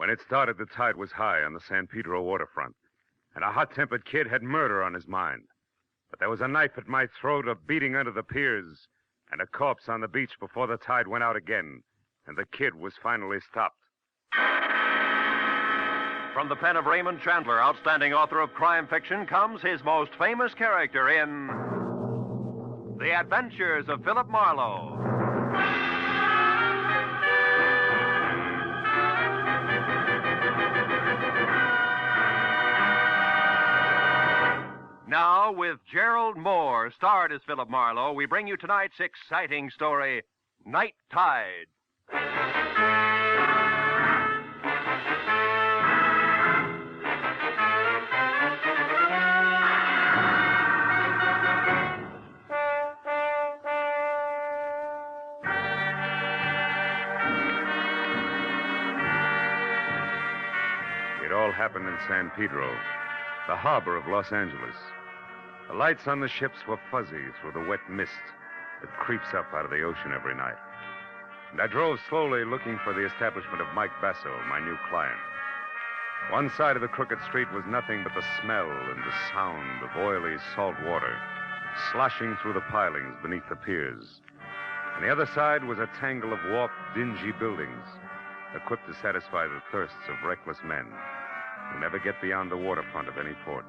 When it started, the tide was high on the San Pedro waterfront, and a hot-tempered kid had murder on his mind. But there was a knife at my throat, a beating under the piers, and a corpse on the beach before the tide went out again, and the kid was finally stopped. From the pen of Raymond Chandler, outstanding author of crime fiction, comes his most famous character in The Adventures of Philip Marlowe. Now, with Gerald Moore, starred as Philip Marlowe, we bring you tonight's exciting story, Night Tide. It all happened in San Pedro, the harbor of Los Angeles. The lights on the ships were fuzzy through the wet mist that creeps up out of the ocean every night. And I drove slowly looking for the establishment of Mike Basso, my new client. One side of the crooked street was nothing but the smell and the sound of oily salt water sloshing through the pilings beneath the piers. And the other side was a tangle of warped, dingy buildings, equipped to satisfy the thirsts of reckless men who never get beyond the waterfront of any port.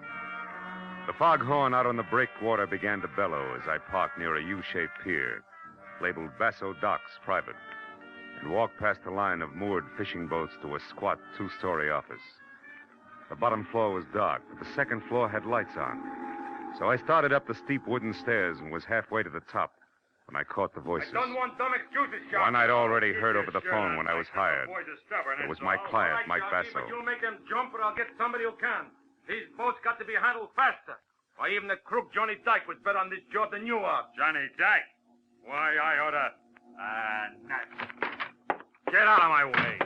The foghorn out on the breakwater began to bellow as I parked near a U-shaped pier, labeled Basso Docks Private, and walked past a line of moored fishing boats to a squat two-story office. The bottom floor was dark, but the second floor had lights on. So I started up the steep wooden stairs and was halfway to the top when I caught the voices. I don't want dumb excuses, Sharp. One I'd already heard over the phone when I was hired. It was my client, Mike Basso. But you'll make them jump, or I'll get somebody who can. These boats got to be handled faster. Why, even the crook Johnny Dyke was better on this job than you are. Johnny Dyke? Why, I ought to... nuts. Get out of my way.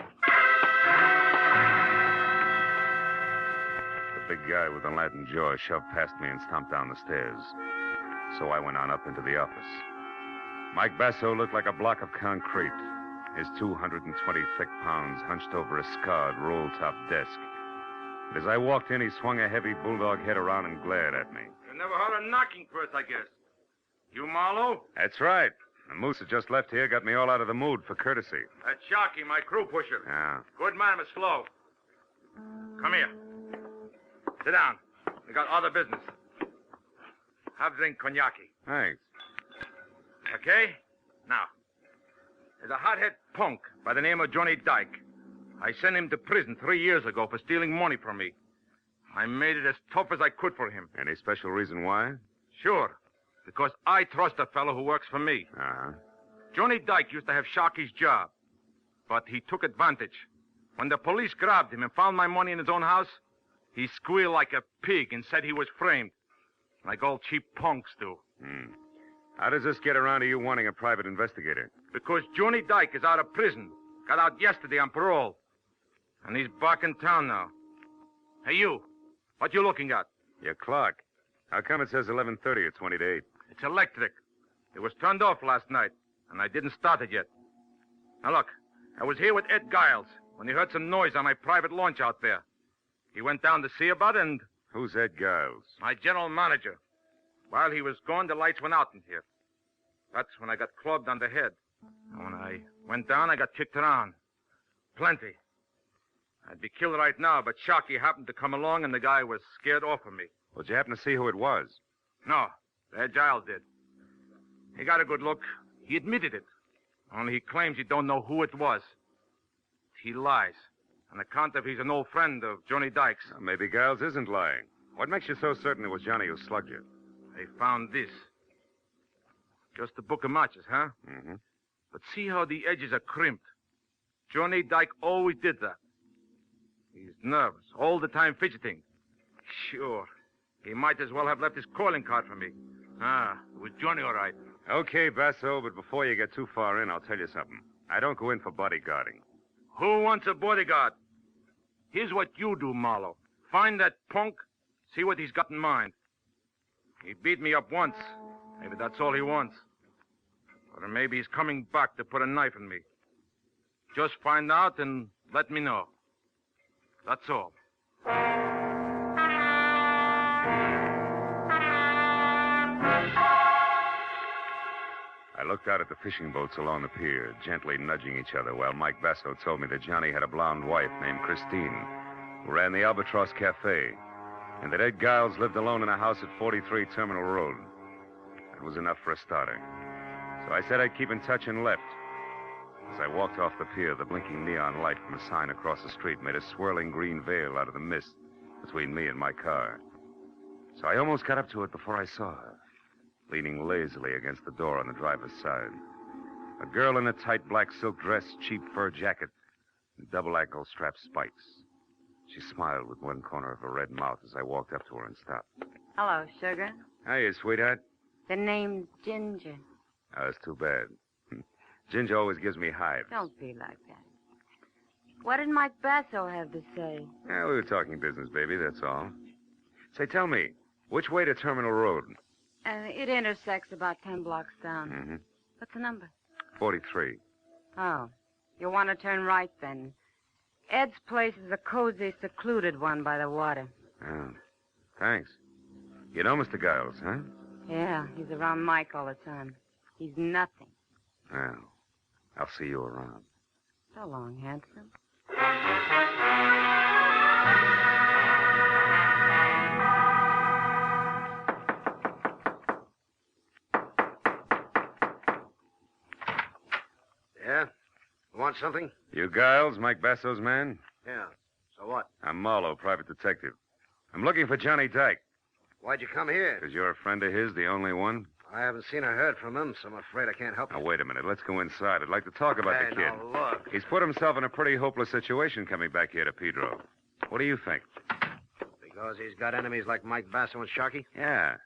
The big guy with the Latin jaw shoved past me and stomped down the stairs. So I went on up into the office. Mike Basso looked like a block of concrete, his 220 thick pounds hunched over a scarred roll-top desk. And as I walked in, he swung a heavy bulldog head around and glared at me. You never heard of knocking first, I guess. You Marlowe? That's right. The moose that just left here got me all out of the mood for courtesy. That's Sharky, my crew pusher. Yeah. Good man, Miss Flo. Come here. Sit down. We got other business. Have a drink cognac. Thanks. Okay? Now, there's a hothead punk by the name of Johnny Dyke. I sent him to prison 3 years ago for stealing money from me. I made it as tough as I could for him. Any special reason why? Sure. Because I trust a fellow who works for me. Uh-huh. Johnny Dyke used to have Sharky's job, but he took advantage. When the police grabbed him and found my money in his own house, he squealed like a pig and said he was framed, like all cheap punks do. How does this get around to you wanting a private investigator? Because Johnny Dyke is out of prison. Got out yesterday on parole. And he's back in town now. Hey, you. What you looking at? Your clock. How come it says 11:30 or 20 to 8? It's electric. It was turned off last night, and I didn't start it yet. Now, look. I was here with Ed Giles when he heard some noise on my private launch out there. He went down to see about it, and... Who's Ed Giles? My general manager. While he was gone, the lights went out in here. That's when I got clubbed on the head. And when I went down, I got kicked around. Plenty. I'd be killed right now, but Sharky happened to come along, and the guy was scared off of me. Well, did you happen to see who it was? No, Ed Giles did. He got a good look. He admitted it. Only he claims he don't know who it was. He lies. On account of he's an old friend of Johnny Dyke's. Well, maybe Giles isn't lying. What makes you so certain it was Johnny who slugged you? They found this. Just a book of matches, huh? Mm-hmm. But see how the edges are crimped. Johnny Dyke always did that. He's nervous, all the time fidgeting. Sure. He might as well have left his calling card for me. It was Johnny, all right. Okay, Basso, but before you get too far in, I'll tell you something. I don't go in for bodyguarding. Who wants a bodyguard? Here's what you do, Marlowe. Find that punk, see what he's got in mind. He beat me up once. Maybe that's all he wants. Or maybe he's coming back to put a knife in me. Just find out and let me know. That's all. I looked out at the fishing boats along the pier, gently nudging each other, while Mike Basso told me that Johnny had a blonde wife named Christine, who ran the Albatross Cafe, and that Ed Giles lived alone in a house at 43 Terminal Road. That was enough for a starter. So I said I'd keep in touch and left. As I walked off the pier, the blinking neon light from a sign across the street made a swirling green veil out of the mist between me and my car. So I almost got up to it before I saw her, leaning lazily against the door on the driver's side. A girl in a tight black silk dress, cheap fur jacket, and double ankle-strap spikes. She smiled with one corner of her red mouth as I walked up to her and stopped. Hello, sugar. Hiya, sweetheart. The name's Ginger. Oh, that's too bad. Ginger always gives me hives. Don't be like that. What did Mike Basso have to say? Yeah, we were talking business, baby, that's all. Say, tell me, which way to Terminal Road? It intersects about 10 blocks down. Mm-hmm. What's the number? 43. Oh, you want to turn right then. Ed's place is a cozy, secluded one by the water. Oh, thanks. You know Mr. Giles, huh? Yeah, he's around Mike all the time. He's nothing. Well, I'll see you around. So long, handsome. Yeah? Want something? You Giles, Mike Basso's man? Yeah. So what? I'm Marlowe, private detective. I'm looking for Johnny Dyke. Why'd you come here? Is you're a friend of his, the only one? I haven't seen or heard from him, so I'm afraid I can't help you. Now, wait a minute. Let's go inside. I'd like to talk about the kid. Now, look. He's put himself in a pretty hopeless situation coming back here to Pedro. What do you think? Because he's got enemies like Mike Basso and Sharkey? Yeah.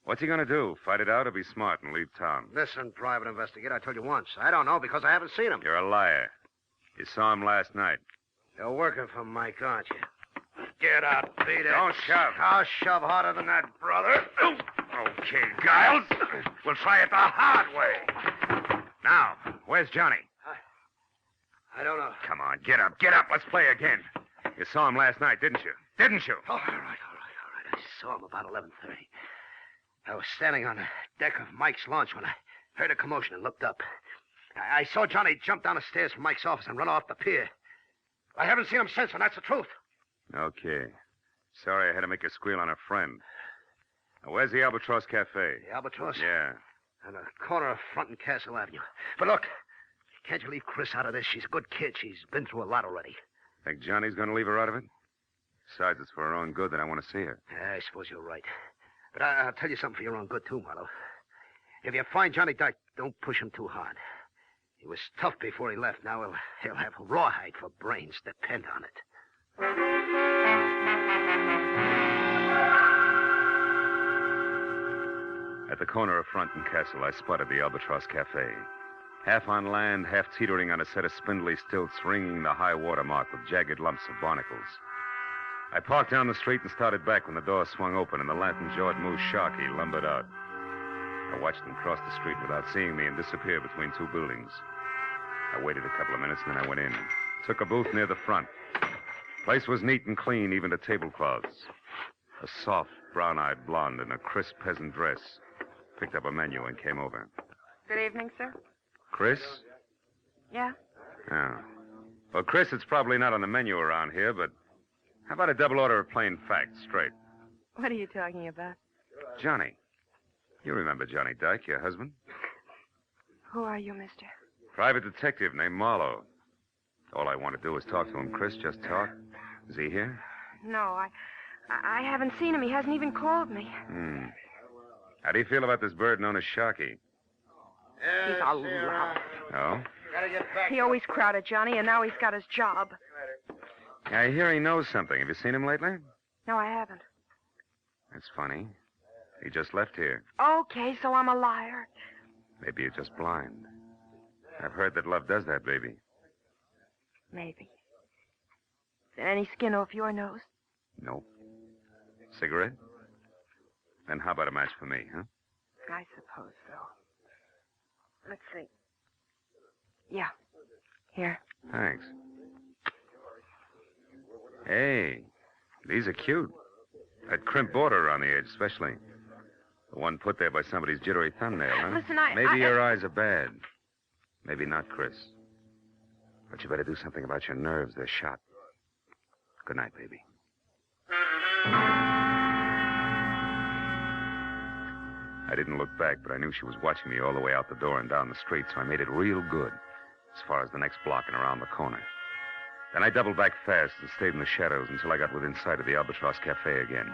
What's he going to do? Fight it out or be smart and leave town? Listen, private investigator, I told you once. I don't know because I haven't seen him. You're a liar. You saw him last night. You're working for Mike, aren't you? Get out, beat it. Don't shove. I'll shove harder than that, brother. Okay, Giles. We'll try it the hard way. Now, where's Johnny? I don't know. Come on, get up, get up. Let's play again. You saw him last night, didn't you? Didn't you? All right. I saw him about 11:30. I was standing on the deck of Mike's launch when I heard a commotion and looked up. I saw Johnny jump down the stairs from Mike's office and run off the pier. I haven't seen him since, and that's the truth. Okay. Sorry I had to make a squeal on a friend. Now, where's the Albatross Cafe? The Albatross? Yeah. On the corner of Front and Castle Avenue. But look, can't you leave Chris out of this? She's a good kid. She's been through a lot already. Think Johnny's going to leave her out of it? Besides, it's for her own good that I want to see her. I suppose you're right. But I'll tell you something for your own good, too, Marlowe. If you find Johnny Dyke, don't push him too hard. He was tough before he left. Now he'll have rawhide for brains. Depend on it. At the corner of Front and Castle, I spotted the Albatross Cafe. Half on land, half teetering on a set of spindly stilts ringing the high water mark with jagged lumps of barnacles. I parked down the street and started back when the door swung open and the lantern-jawed moose Sharkey lumbered out. I watched him cross the street without seeing me and disappear between two buildings. I waited a couple of minutes and then I went in. Took a booth near the front. Place was neat and clean, even to tablecloths. A soft, brown-eyed blonde in a crisp peasant dress picked up a menu and came over. Good evening, sir. Chris? Yeah? Oh. Well, Chris, it's probably not on the menu around here, but how about a double order of plain facts, straight? What are you talking about? Johnny. You remember Johnny Dyke, your husband? Who are you, mister? Private detective named Marlowe. All I want to do is talk to him, Chris. Just talk. Is he here? No, I haven't seen him. He hasn't even called me. How do you feel about this bird known as Sharky? He's a lout. Oh? He always crowded Johnny, and now he's got his job. I hear he knows something. Have you seen him lately? No, I haven't. That's funny. He just left here. Okay, so I'm a liar. Maybe you're just blind. I've heard that love does that, baby. Maybe. Is there any skin off your nose? Nope. Cigarette? Then how about a match for me, huh? I suppose so. Let's see. Yeah. Here. Thanks. Hey, these are cute. That crimp border around the edge, especially. The one put there by somebody's jittery thumbnail, huh? Listen, Maybe your eyes are bad. Maybe not, Chris. But you better do something about your nerves. They're shot. Good night, baby. I didn't look back, but I knew she was watching me all the way out the door and down the street, so I made it real good as far as the next block and around the corner. Then I doubled back fast and stayed in the shadows until I got within sight of the Albatross Cafe again.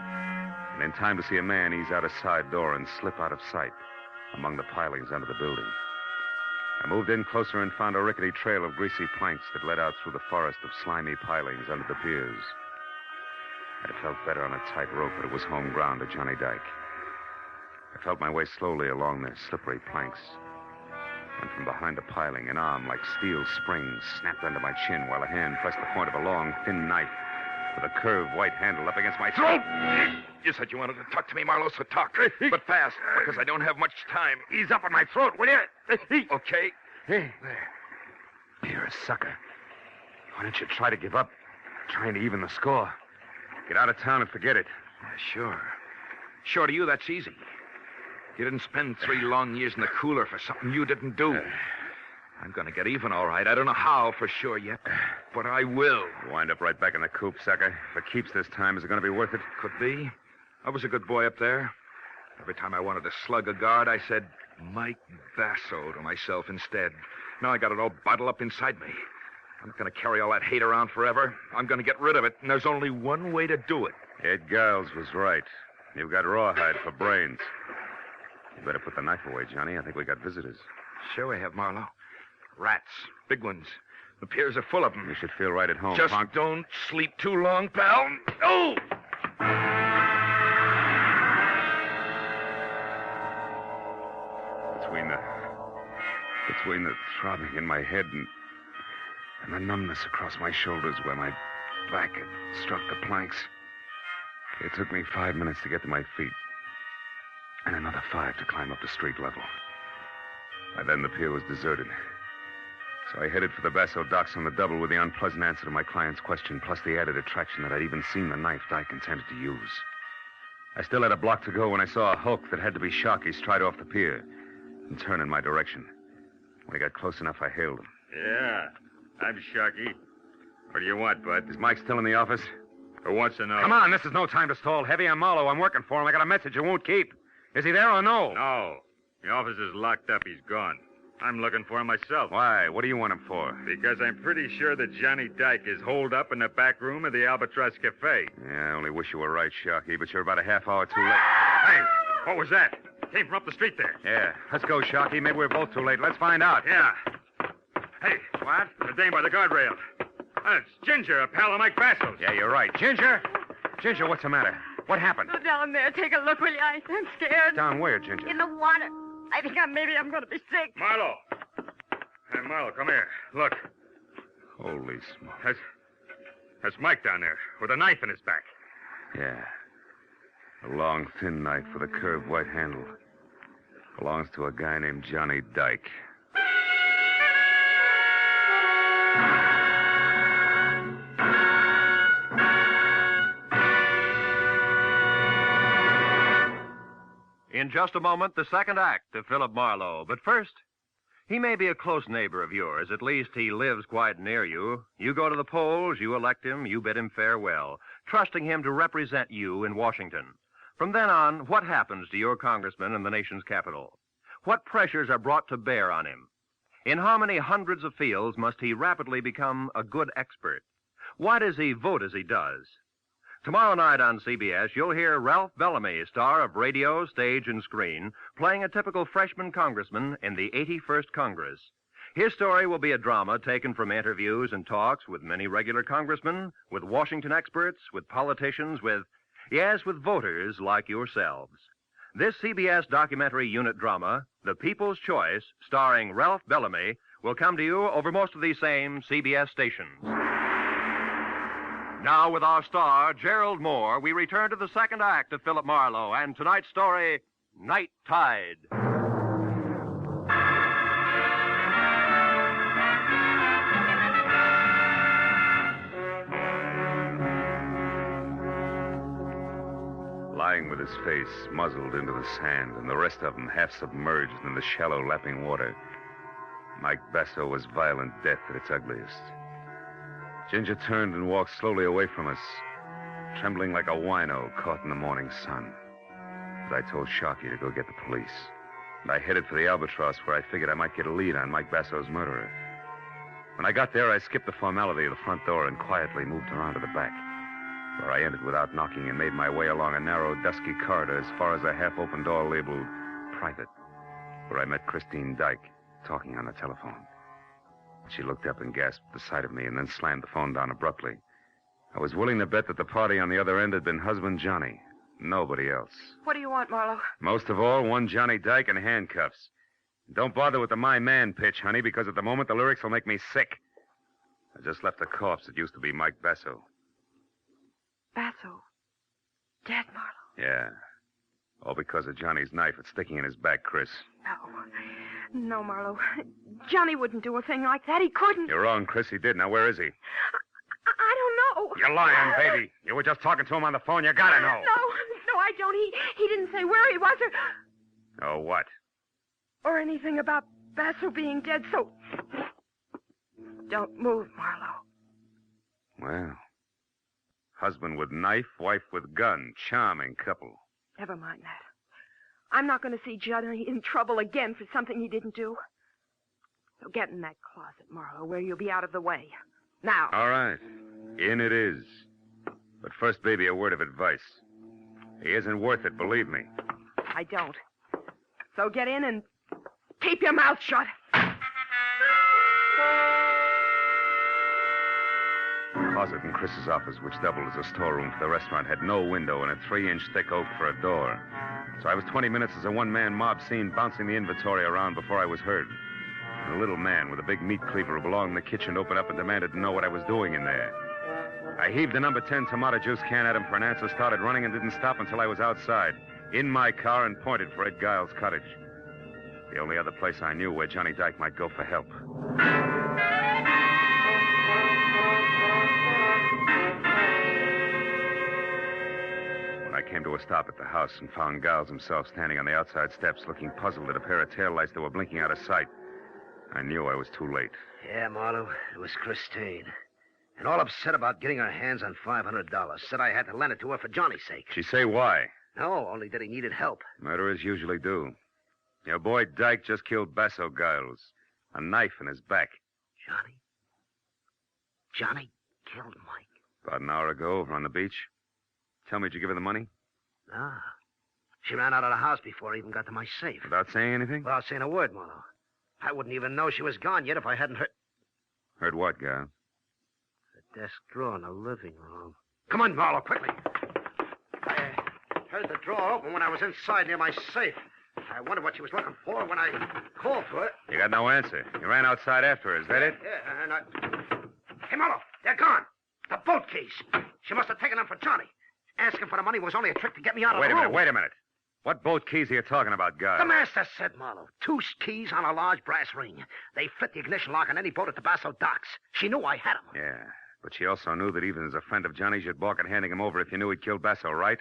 And in time to see a man ease out a side door and slip out of sight among the pilings under the building. I moved in closer and found a rickety trail of greasy planks that led out through the forest of slimy pilings under the piers. I'd have felt better on a tight rope, but it was home ground to Johnny Dyke. I felt my way slowly along the slippery planks. And from behind a piling, an arm like steel springs snapped under my chin while a hand pressed the point of a long, thin knife with a curved white handle up against my throat. You said you wanted to talk to me, Marlowe, so talk. But fast, because I don't have much time. Ease up on my throat, will you? Okay. Hey, there. You're a sucker. Why don't you try to give up? Trying to even the score. Get out of town and forget it. Yeah, sure. Sure, to you, that's easy. You didn't spend 3 long years in the cooler for something you didn't do. I'm going to get even, all right. I don't know how for sure yet, but I will. Wind up right back in the coop, sucker. If it keeps this time, is it going to be worth it? Could be. I was a good boy up there. Every time I wanted to slug a guard, I said, Mike Basso to myself instead. Now I got it all bottled up inside me. I'm not going to carry all that hate around forever. I'm going to get rid of it, and there's only one way to do it. Ed Giles was right. You've got rawhide for brains. You better put the knife away, Johnny. I think we got visitors. Sure we have, Marlowe. Rats. Big ones. The piers are full of them. You should feel right at home, Just punk. don't sleep too long, pal. Oh! Between the throbbing in my head and the numbness across my shoulders where my back had struck the planks, it took me 5 minutes to get to my feet. And another 5 to climb up to street level. By then, the pier was deserted. So I headed for the Basso docks on the double with the unpleasant answer to my client's question, plus the added attraction that I'd even seen the knife Dyke intended to use. I still had a block to go when I saw a hulk that had to be Sharkey stride off the pier and turn in my direction. When he got close enough, I hailed him. Yeah, I'm Sharkey. What do you want, bud? Is Mike still in the office? Who wants to know? Come on, this is no time to stall. Heavy, I'm Marlowe. I'm working for him. I got a message you won't keep. Is he there or no? No. The office is locked up. He's gone. I'm looking for him myself. Why? What do you want him for? Because I'm pretty sure that Johnny Dyke is holed up in the back room of the Albatross Cafe. Yeah, I only wish you were right, Sharkey, but you're about a half hour too late. Hey, what was that? Came from up the street there. Yeah, let's go, Sharkey. Maybe we're both too late. Let's find out. Yeah. Hey, what? The dame by the guardrail. It's Ginger, a pal of Mike Basso's. Yeah, you're right. Ginger? Ginger, what's the matter? What happened? Go down there. Take a look, will you? I'm scared. Down where, Ginger? In the water. I think maybe I'm going to be sick. Marlowe. Hey, Marlowe, come here. Look. Holy smoke. That's Mike down there with a knife in his back. Yeah. A long, thin knife with a curved white handle. Belongs to a guy named Johnny Dyke. In just a moment, the second act of Philip Marlowe. But first, he may be a close neighbor of yours. At least he lives quite near you. You go to the polls, you elect him, you bid him farewell, trusting him to represent you in Washington. From then on, what happens to your congressman in the nation's capital? What pressures are brought to bear on him? In how many hundreds of fields must he rapidly become a good expert? Why does he vote as he does? Tomorrow night on CBS, you'll hear Ralph Bellamy, star of radio, stage, and screen, playing a typical freshman congressman in the 81st Congress. His story will be a drama taken from interviews and talks with many regular congressmen, with Washington experts, with politicians, with voters like yourselves. This CBS documentary unit drama, The People's Choice, starring Ralph Bellamy, will come to you over most of these same CBS stations. Now, with our star, Gerald Moore, we return to the second act of Philip Marlowe and tonight's story, Night Tide. lying with his face muzzled into the sand, and the rest of them half submerged in the shallow, lapping water. Mike Basso was violent death at its ugliest. Ginger turned and walked slowly away from us, trembling like a wino caught in the morning sun. But I told Sharky to go get the police. And I headed for the Albatross, where I figured I might get a lead on Mike Basso's murderer. When I got there, I skipped the formality of the front door and quietly moved around to the back, where I entered without knocking and made my way along a narrow, dusky corridor as far as a half-open door labeled Private, where I met Christine Dyke talking on the telephone. She looked up and gasped at the sight of me and then slammed the phone down abruptly. I was willing to bet that the party on the other end had been husband Johnny. Nobody else. What do you want, Marlowe? Most of all, one Johnny Dyke in handcuffs. Don't bother with the my man pitch, honey, because at the moment the lyrics will make me sick. I just left a corpse that used to be Mike Basso. Basso? Dead, Marlowe? Yeah. All because of Johnny's knife that's sticking in his back, Chris. No, Marlowe. Johnny wouldn't do a thing like that. He couldn't. You're wrong, Chris. He did. Now, where is he? I don't know. You're lying, baby. You were just talking to him on the phone. You gotta know. No, I don't. He didn't say where he was Oh, what? or anything about Basso being dead, so... Don't move, Marlowe. Well, husband with knife, wife with gun. Charming couple. Never mind that. I'm not going to see Johnny in trouble again for something he didn't do. So get in that closet, Marlowe, where you'll be out of the way. Now. All right. In it is. But first, baby, a word of advice. He isn't worth it, believe me. I don't. So get in and keep your mouth shut. The closet in Chris's office, which doubled as a storeroom for the restaurant, had no window and a 3-inch thick oak for a door. So I was 20 minutes as a one-man mob scene bouncing the inventory around before I was heard. And a little man with a big meat cleaver who belonged in the kitchen opened up and demanded to know what I was doing in there. I heaved the number 10 tomato juice can at him for an answer, started running, and didn't stop until I was outside, in my car, and pointed for Ed Giles' cottage. The only other place I knew where Johnny Dyke might go for help. When I came to a stop at the house and found Giles himself standing on the outside steps looking puzzled at a pair of taillights that were blinking out of sight, I knew I was too late. Yeah, Marlowe, it was Christine. And all upset about getting her hands on $500. Said I had to lend it to her for Johnny's sake. She say why? No, only that he needed help. Murderers usually do. Your boy Dyke just killed Basso Giles. A knife in his back. Johnny? Johnny killed Mike? About an hour ago over on the beach. Tell me, did you give her the money? Ah. She ran out of the house before I even got to my safe. Without saying anything? Without saying a word, Marlowe. I wouldn't even know she was gone yet if I hadn't heard... Heard what, Giles? The desk drawer in the living room. Come on, Marlowe, quickly. I heard the drawer open when I was inside near my safe. I wondered what she was looking for when I called for it. You got no answer. You ran outside after her, is that it? Yeah, and I... Hey, Marlowe, they're gone. The boat keys. She must have taken them for Johnny. Asking for the money was only a trick to get me out of the room. Wait a minute. What boat keys are you talking about, Giles? The master said, Marlowe. 2 keys on a large brass ring. They fit the ignition lock on any boat at the Basso docks. She knew I had them. Yeah, but she also knew that even as a friend of Johnny's, you'd balk at handing him over if you knew he'd killed Basso, right?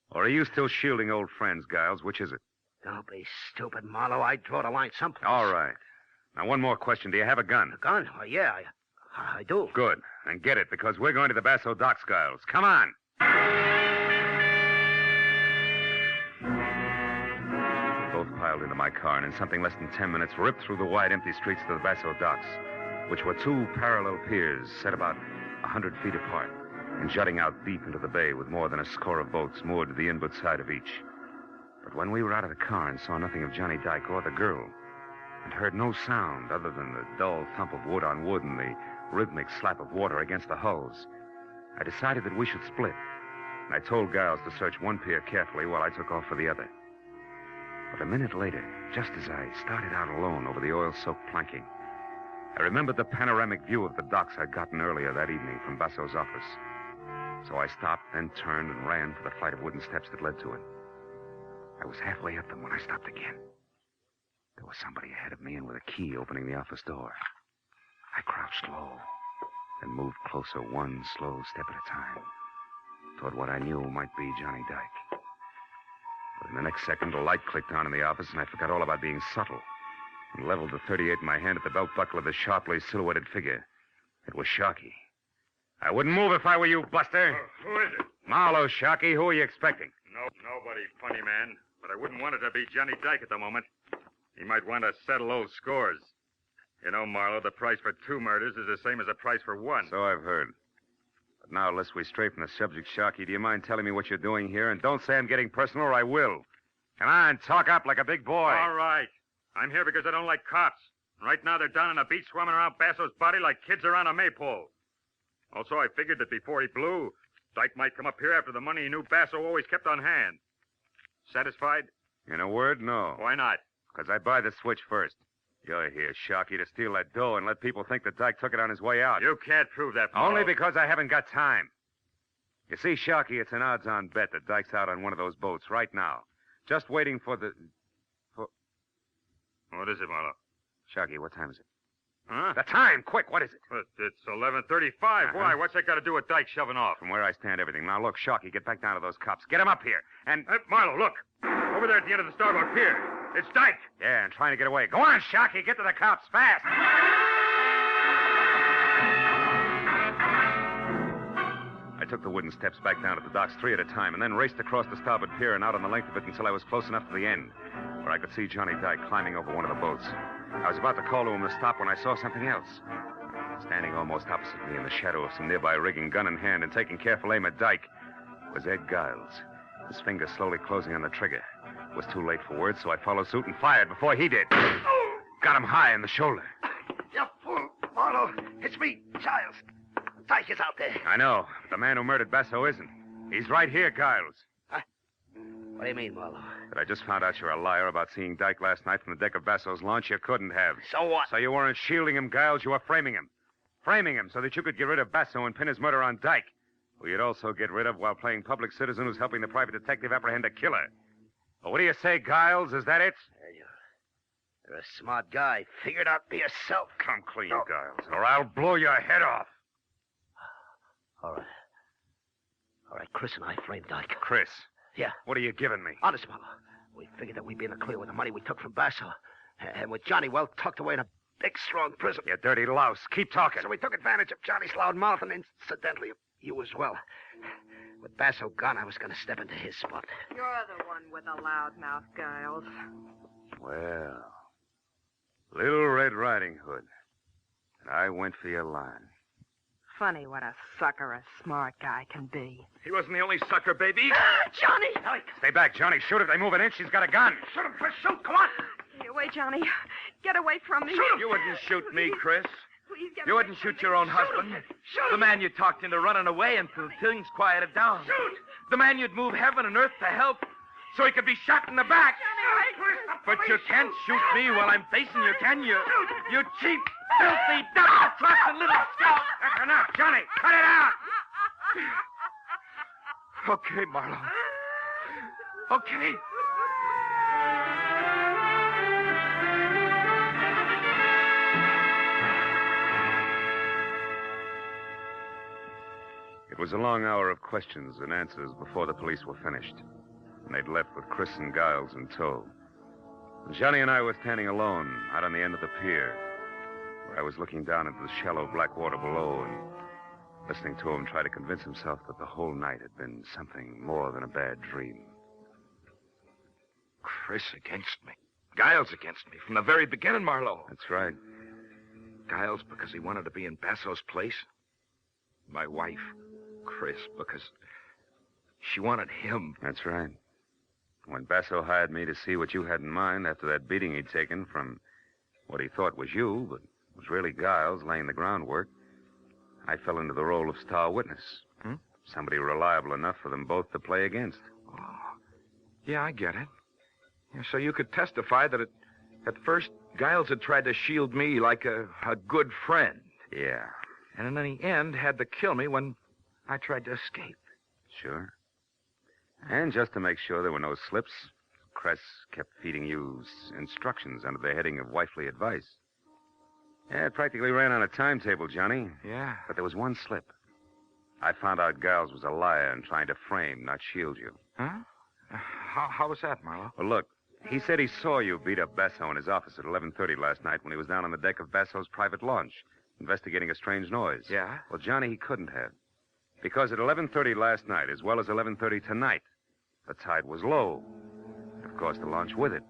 Or are you still shielding old friends, Giles? Which is it? Don't be stupid, Marlowe. I'd draw the line someplace. All right. Now, one more question. Do you have a gun? A gun? Oh, yeah, I do. Good. Then get it, because we're going to the Basso docks, Giles. Come on. We both piled into my car, and in something less than 10 minutes, ripped through the wide, empty streets to the Basso docks, which were 2 parallel piers set about 100 feet apart and jutting out deep into the bay with more than a score of boats moored to the inboard side of each. But when we were out of the car and saw nothing of Johnny Dyke or the girl, and heard no sound other than the dull thump of wood on wood and the rhythmic slap of water against the hulls, I decided that we should split. And I told Giles to search one pier carefully while I took off for the other. But a minute later, just as I started out alone over the oil-soaked planking, I remembered the panoramic view of the docks I'd gotten earlier that evening from Basso's office. So I stopped, then turned and ran for the flight of wooden steps that led to it. I was halfway up them when I stopped again. There was somebody ahead of me and with a key opening the office door. I crouched low, then moved closer one slow step at a time toward what I knew might be Johnny Dyke. But in the next second, a light clicked on in the office, and I forgot all about being subtle and leveled the .38 in my hand at the belt buckle of the sharply silhouetted figure. It was Sharkey. I wouldn't move if I were you, Buster. Who is it? Marlowe, Sharkey. Who are you expecting? Nobody, funny man. But I wouldn't want it to be Johnny Dyke at the moment. He might want to settle old scores. You know, Marlowe, the price for 2 murders is the same as the price for 1. So I've heard. But now, lest we stray from the subject, Sharkey, do you mind telling me what you're doing here? And don't say I'm getting personal, or I will. Come on, talk up like a big boy. All right. I'm here because I don't like cops. Right now, they're down on the beach swimming around Basso's body like kids around a maypole. Also, I figured that before he blew, Dyke might come up here after the money he knew Basso always kept on hand. Satisfied? In a word, no. Why not? Because I buy the switch first. You're here, Sharkey, to steal that dough and let people think that Dyke took it on his way out. You can't prove that, Marlowe. Only because I haven't got time. You see, Sharkey, it's an odds-on bet that Dyke's out on one of those boats right now. Just waiting for the... What is it, Marlowe? Sharkey, what time is it? Huh? The time! Quick, what is it? It's 11:35. Uh-huh. Why? What's that got to do with Dyke shoving off? From where I stand, everything. Now, look, Sharkey, get back down to those cops. Get them up here. And... Hey, Marlowe, look. Over there at the end of the starboard pier. It's Dyke. Yeah, and trying to get away. Go on, Sharkey. Get to the cops fast. I took the wooden steps back down to the docks 3 at a time and then raced across the starboard pier and out on the length of it until I was close enough to the end, where I could see Johnny Dyke climbing over one of the boats. I was about to call to him to stop when I saw something else. Standing almost opposite me in the shadow of some nearby rigging, gun in hand and taking careful aim at Dyke, was Ed Giles, his finger slowly closing on the trigger. It was too late for words, so I followed suit and fired before he did. Got him high in the shoulder. You fool, Marlowe. It's me, Giles. Dyke is out there. I know. But the man who murdered Basso isn't. He's right here, Giles. What do you mean, Marlowe? But I just found out you're a liar about seeing Dyke last night from the deck of Basso's launch. You couldn't have. So what? So you weren't shielding him, Giles. You were framing him. Framing him so that you could get rid of Basso and pin his murder on Dyke, who you'd also get rid of while playing public citizen who's helping the private detective apprehend a killer. Well, what do you say, Giles? Is that it? You're a smart guy. Figure it out for yourself. Come clean, Giles, or I'll blow your head off. All right. All right, Chris and I framed Dyke. Chris? Yeah. What are you giving me? Honest, Marlowe. We figured that we'd be in the clear with the money we took from Basso. And with Johnny well tucked away in a big, strong prison. You dirty louse. Keep talking. So we took advantage of Johnny's loud mouth and incidentally, you as well. With Basso gone, I was going to step into his spot. You're the one with the loud mouth, Giles. Well, Little Red Riding Hood. And I went for your line. Funny what a sucker a smart guy can be. He wasn't the only sucker, baby. Johnny! Stay back, Johnny. Shoot if they move an inch. She's got a gun. Shoot him, Chris. Shoot. Come on. Get away, Johnny. Get away from me. Shoot him. You wouldn't shoot me, Chris. Please get You away wouldn't from shoot me. your own Shoot husband. him. The man you talked into running away until things quieted down. Shoot. The man you'd move heaven and earth to help so he could be shot in the back. But you can't shoot me while I'm facing you, can you? You cheap, filthy, double-crossing little scout. That's enough, Johnny. Cut it out. Okay, Marlowe. Okay. It was a long hour of questions and answers before the police were finished. And they'd left with Chris and Giles in tow. And Johnny and I were standing alone out on the end of the pier, where I was looking down into the shallow black water below and listening to him try to convince himself that the whole night had been something more than a bad dream. Chris against me. Giles against me from the very beginning, Marlowe. That's right. Giles because he wanted to be in Basso's place. My wife, Chris, because she wanted him. That's right. When Basso hired me to see what you had in mind after that beating he'd taken from what he thought was you, but was really Giles laying the groundwork, I fell into the role of star witness. Somebody reliable enough for them both to play against. Oh, yeah, I get it. Yeah, so you could testify that at first Giles had tried to shield me like a good friend. Yeah, And in the end had to kill me when I tried to escape. sure. And just to make sure there were no slips, Cress kept feeding you instructions under the heading of wifely advice. Yeah, it practically ran on a timetable, Johnny. Yeah. But there was one slip. I found out Giles was a liar and trying to frame, not shield you. Huh? How was that, Marlowe? Well, look, he said he saw you beat up Basso in his office at 11:30 last night when he was down on the deck of Basso's private launch, investigating a strange noise. Yeah? Well, Johnny, he couldn't have. Because at 11:30 last night, as well as 11:30 tonight, the tide was low. And, of course, the launch with it.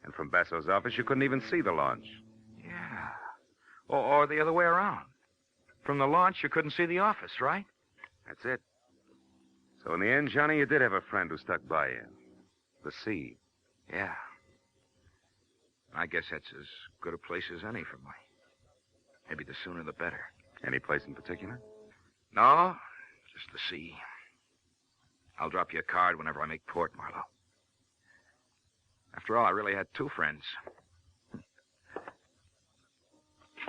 And from Basso's office, you couldn't even see the launch. Yeah. Or the other way around. From the launch, you couldn't see the office, right? That's it. So in the end, Johnny, you did have a friend who stuck by you. The sea. Yeah. I guess that's as good a place as any for me. Maybe the sooner the better. Any place in particular? No, just the sea. I'll drop you a card whenever I make port, Marlowe. After all, I really had two friends.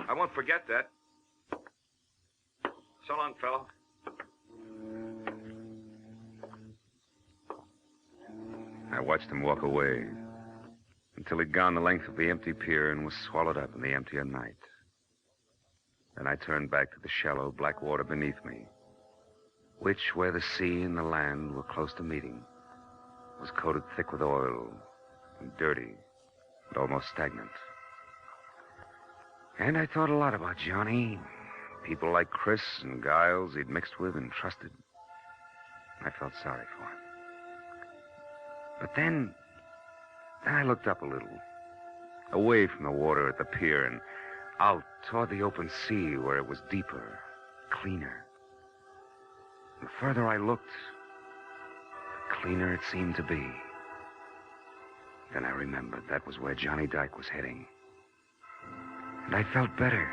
I won't forget that. So long, fellow. I watched him walk away until he'd gone the length of the empty pier and was swallowed up in the emptier night. Then I turned back to the shallow black water beneath me, which, where the sea and the land were close to meeting, was coated thick with oil and dirty and almost stagnant. And I thought a lot about Johnny, people like Chris and Giles he'd mixed with and trusted. I felt sorry for him. But then I looked up a little, away from the water at the pier and out toward the open sea where it was deeper, cleaner. The further I looked, the cleaner it seemed to be. Then I remembered that was where Johnny Dyke was heading. And I felt better.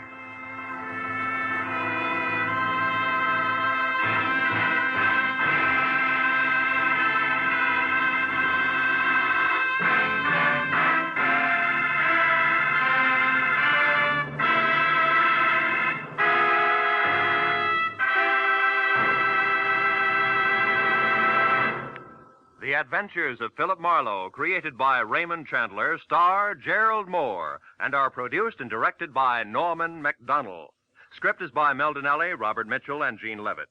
The Adventures of Philip Marlowe, created by Raymond Chandler, star Gerald Moore, and are produced and directed by Norman MacDonald. Script is by Mel Donnelly, Robert Mitchell, and Gene Levitt.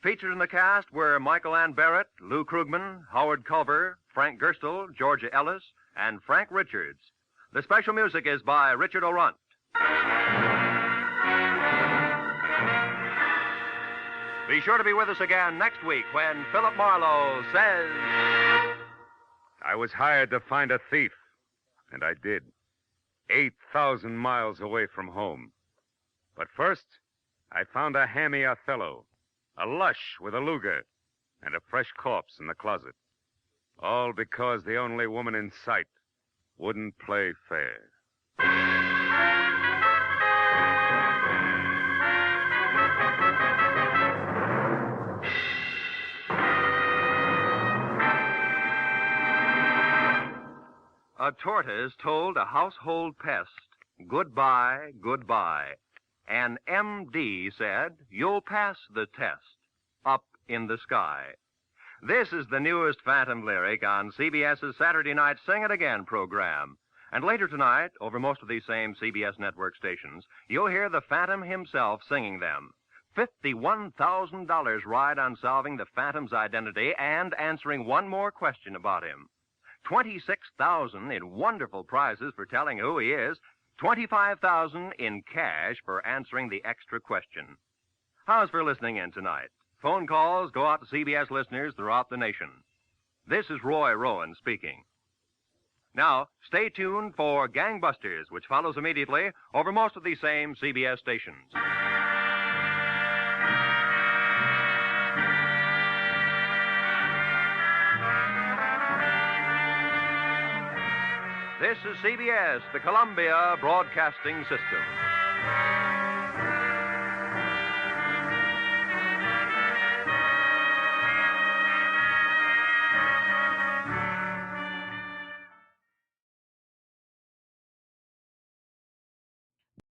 Featured in the cast were Michael Ann Barrett, Lou Krugman, Howard Culver, Frank Gerstle, Georgia Ellis, and Frank Richards. The special music is by Richard O'Runt. Be sure to be with us again next week when Philip Marlowe says... I was hired to find a thief, and I did. 8,000 miles away from home. But first, I found a hammy Othello, a lush with a Luger, and a fresh corpse in the closet. All because the only woman in sight wouldn't play fair. A tortoise told a household pest, goodbye, goodbye. An MD said, you'll pass the test, up in the sky. This is the newest Phantom lyric on CBS's Saturday night Sing It Again program. And later tonight, over most of these same CBS network stations, you'll hear the Phantom himself singing them. $51,000 ride on solving the Phantom's identity and answering one more question about him. $26,000 in wonderful prizes for telling who he is. $25,000 in cash for answering the extra question. How's for listening in tonight? Phone calls go out to CBS listeners throughout the nation. This is Roy Rowan speaking. Now, stay tuned for Gangbusters, which follows immediately over most of these same CBS stations. This is CBS, the Columbia Broadcasting System.